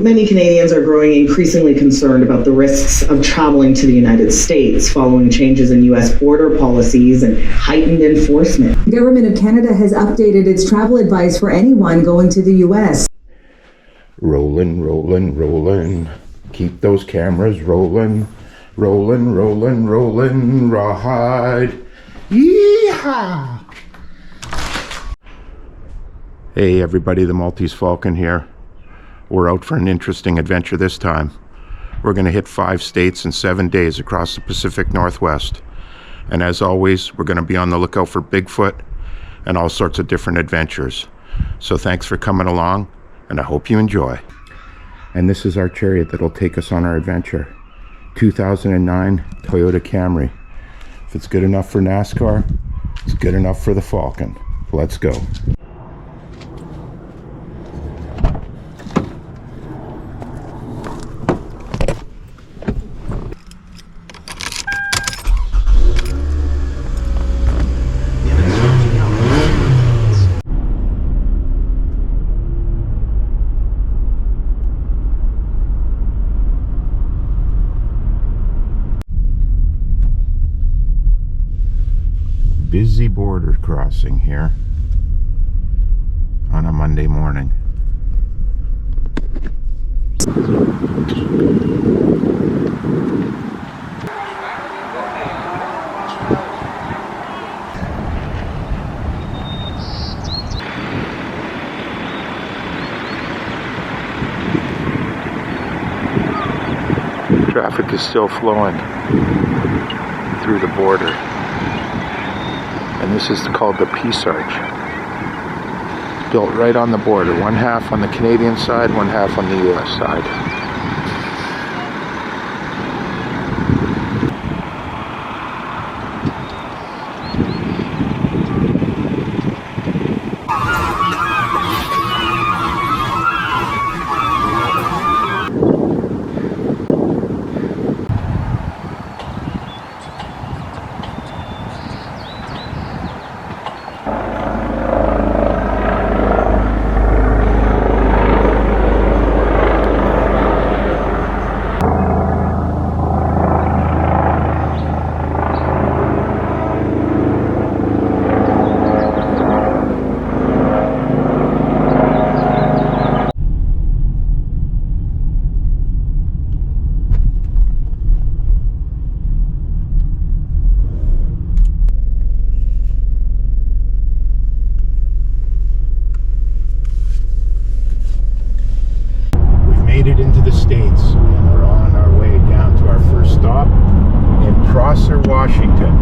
Many Canadians are growing increasingly concerned about the risks of traveling to the United States following changes in U.S. border policies and heightened enforcement. The Government of Canada has updated its travel advice for anyone going to the U.S. Rolling, rolling, rolling. Keep those cameras rolling. Rolling, rolling, rolling. Rawhide. Yeehaw! Hey everybody, the Maltese Falcon here. We're out for an interesting adventure this time. We're going to hit 5 states in 7 days across the Pacific Northwest. And as always, we're going to be on the lookout for Bigfoot and all sorts of different adventures. So thanks for coming along, and I hope you enjoy. And this is our chariot that'll take us on our adventure. 2009 Toyota Camry. If it's good enough for NASCAR, it's good enough for the Falcon. Let's go. Busy border crossing here on a Monday morning. Traffic is still flowing through the border. And this is called the Peace Arch. Built right on the border. One half on the Canadian side, one half on the US side. Washington.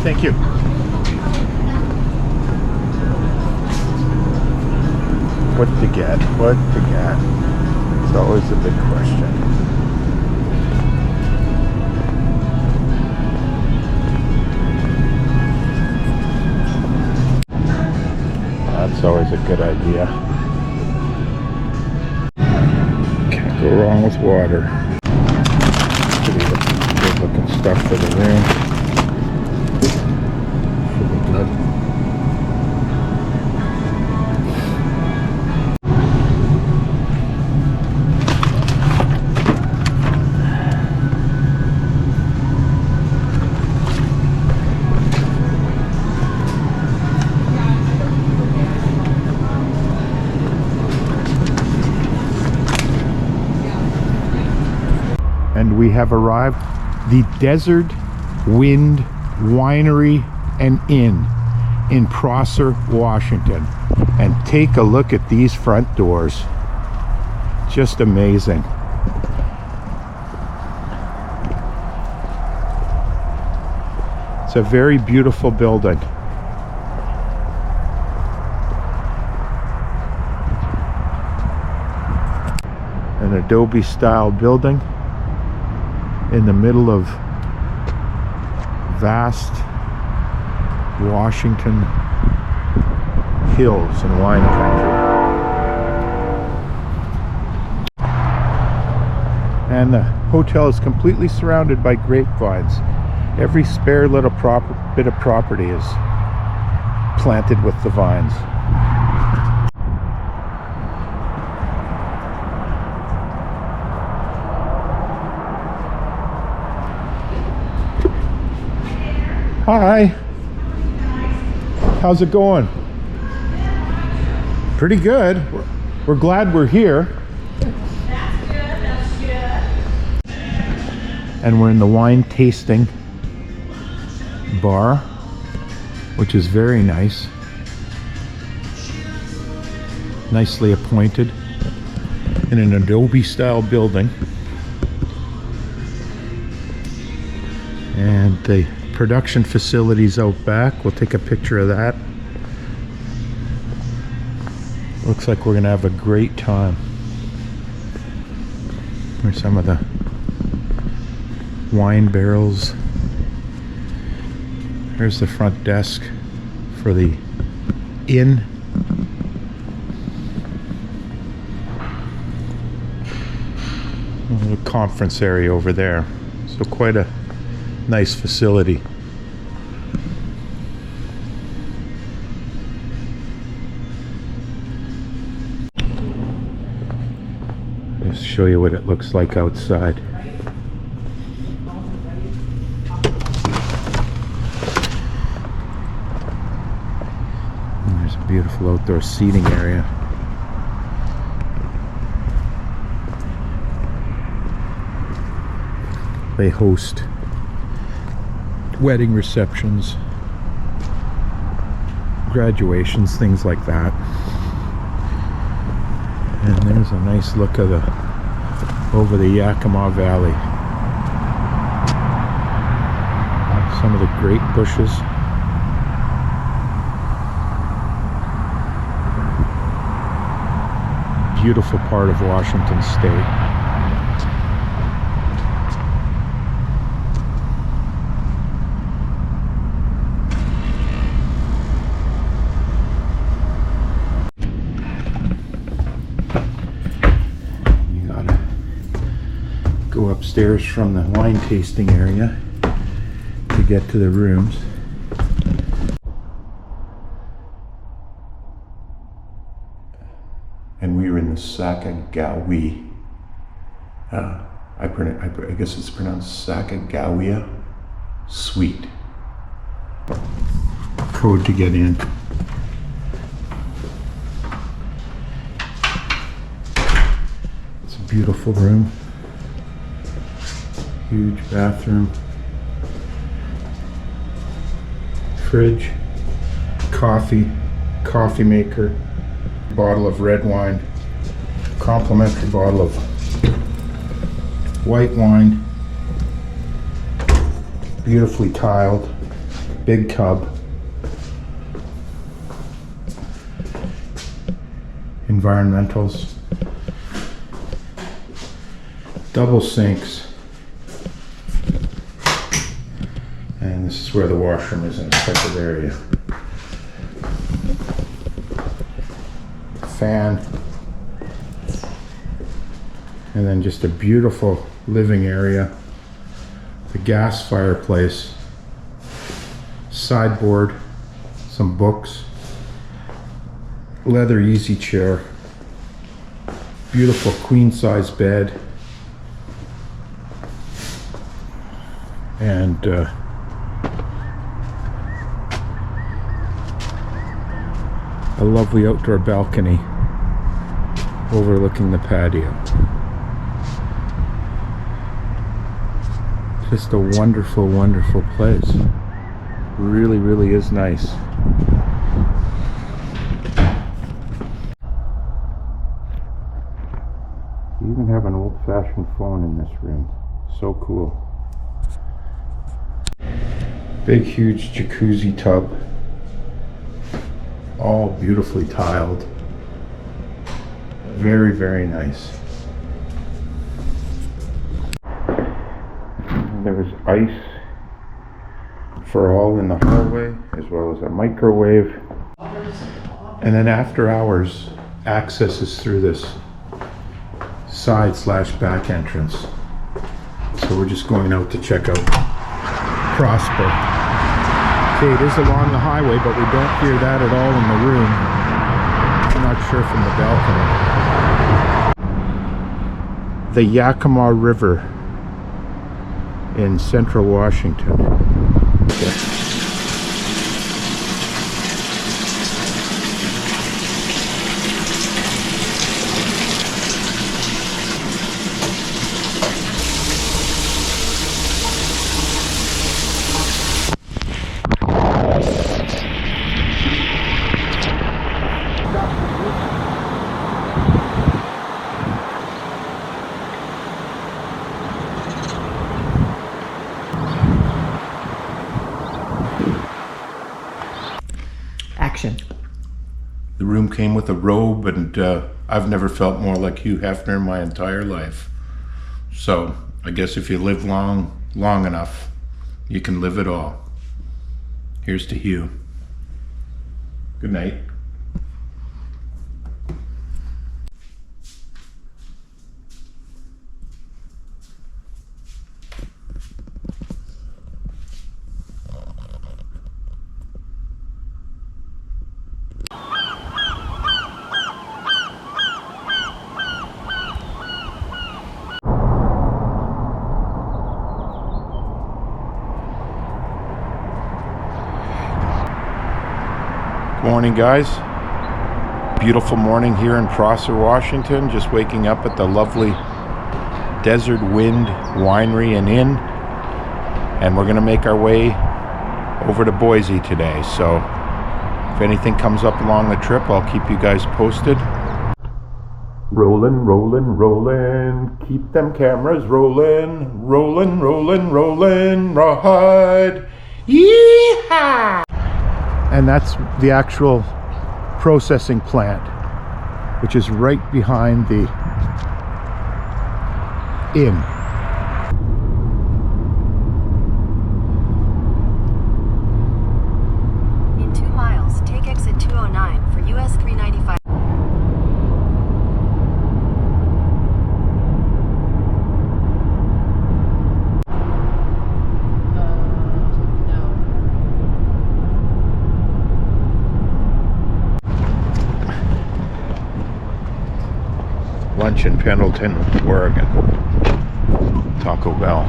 Thank you. What to get? What to get? It's always a big question. That's always a good idea. Can't go wrong with water. Pretty good looking stuff for the room. And we have arrived the Desert Wind Winery and Inn in Prosser, Washington. And take a look at these front doors. Just amazing. It's a very beautiful building. An Adobe style building in the middle of vast Washington hills and wine country. And the hotel is completely surrounded by grapevines. Every spare little bit of property is planted with the vines. Hi. How's it going? Pretty good. We're glad we're here. That's good. And we're in the wine tasting bar, which is very nice. Nicely appointed in an Adobe style building. And the production facilities out back. We'll take a picture of that. Looks like we're gonna have a great time. There's some of the wine barrels. There's the front desk for the inn. A little conference area over there. So quite a nice facility. Just show you what it looks like outside. And there's a beautiful outdoor seating area. They host wedding receptions, graduations, things like that. And there's a nice look of over the Yakima Valley. Some of the great bushes. Beautiful part of Washington State. Go upstairs from the wine tasting area to get to the rooms. And we were in the Sacagawea. I guess it's pronounced Sacagawea Suite. Code to get in. It's a beautiful room. Huge bathroom, fridge, coffee maker, bottle of red wine, complimentary bottle of white wine, beautifully tiled, big tub, environmentals, double sinks. And this is where the washroom is in a separate area. Fan. And then just a beautiful living area. The gas fireplace. Sideboard. Some books. Leather easy chair. Beautiful queen size bed. And a lovely outdoor balcony overlooking the patio. Just a wonderful, wonderful place. Really, really is nice. even have an old-fashioned phone in this room. So cool. Big, huge jacuzzi tub. All beautifully tiled. Very, very nice. There's ice for all in the hallway, as well as a microwave. And then after hours, access is through this side/back entrance. So we're just going out to check out Prosper. Okay, it is along the highway, but we don't hear that at all in the room. I'm not sure from the balcony. The Yakima River in central Washington. Okay. Action. The room came with a robe, and I've never felt more like Hugh Hefner in my entire life. So I guess if you live long enough, you can live it all. Here's to Hugh. Good night. Morning, guys. Beautiful morning here in Prosser, Washington. Just waking up at the lovely Desert Wind Winery and Inn, and we're gonna make our way over to Boise today. So if anything comes up along the trip, I'll keep you guys posted. Rolling, rolling, rolling. Keep them cameras rolling. Rolling, rolling, rolling. Rawhide. Yeehaw! And that's the actual processing plant, which is right behind the inn. In 2 miles, take exit 209 for US 395. Lunch in Pendleton, Oregon. Taco Bell.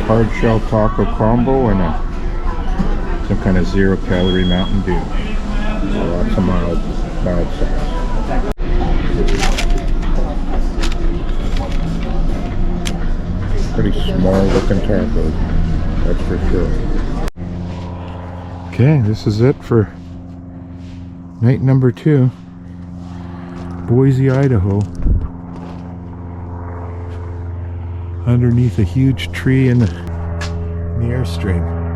Hard shell taco combo and some kind of 0-calorie Mountain Dew. Lots of mild sauce. Pretty small looking tacos, that's for sure. Okay, this is it for night number 2. Boise, Idaho. Underneath a huge tree in the Airstream.